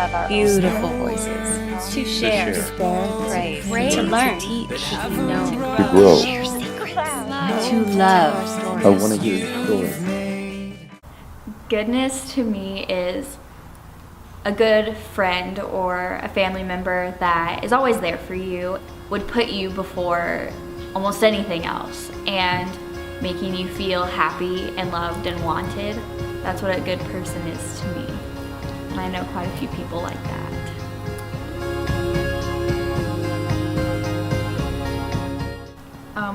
have our beautiful own voices to share, pray, to learn, to teach, to To grow. share secrets, to love. I want to hear your story. Goodness to me is a good friend or a family member that is always there for you, would put you before almost anything else, and making you feel happy and loved and wanted. That's what a good person is to me. And I know quite a few people like that.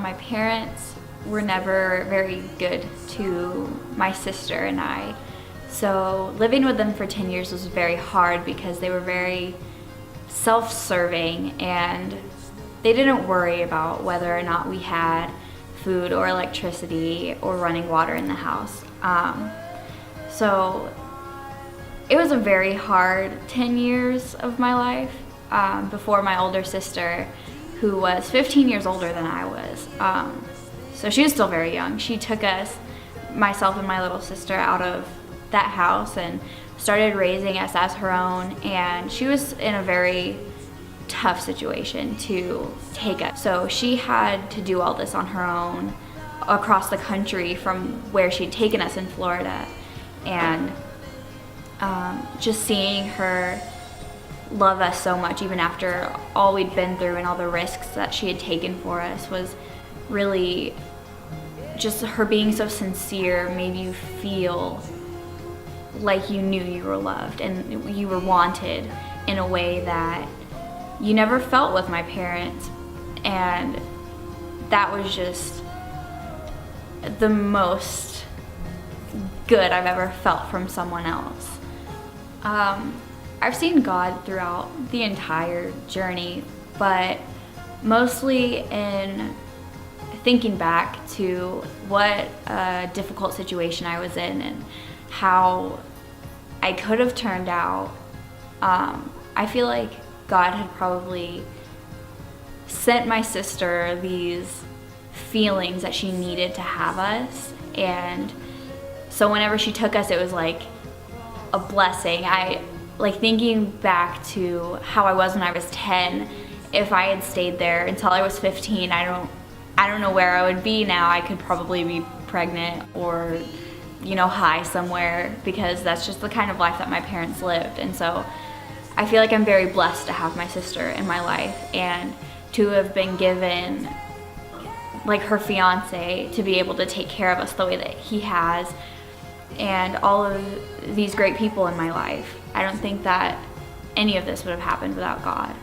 My parents were never very good to my sister and I. So living with them for 10 years was very hard because they were very self-serving and they didn't worry about whether or not we had food or electricity or running water in the house. So it was a very hard 10 years of my life before my older sister, who was 15 years older than I was. So she was still very young. She took us, myself and my little sister, out of that house and started raising us as her own, and she was in a very tough situation to take us. So she had to do all this on her own across the country from where she'd taken us in Florida, and just seeing her love us so much even after all we'd been through and all the risks that she had taken for us was really, just her being so sincere made you feel like you knew you were loved and you were wanted in a way that you never felt with my parents. And that was just the most good I've ever felt from someone else. I've seen God throughout the entire journey, but mostly in thinking back to what a difficult situation I was in and how I could have turned out. I feel like God had probably sent my sister these feelings that she needed to have us, and so whenever she took us, it was like a blessing. Like thinking back to how I was when I was 10, if I had stayed there until I was 15, I don't know where I would be now. I could probably be pregnant or, high somewhere, because that's just the kind of life that my parents lived. And so I feel like I'm very blessed to have my sister in my life and to have been given, like, her fiance to be able to take care of us the way that he has, and all of these great people in my life. I don't think that any of this would have happened without God.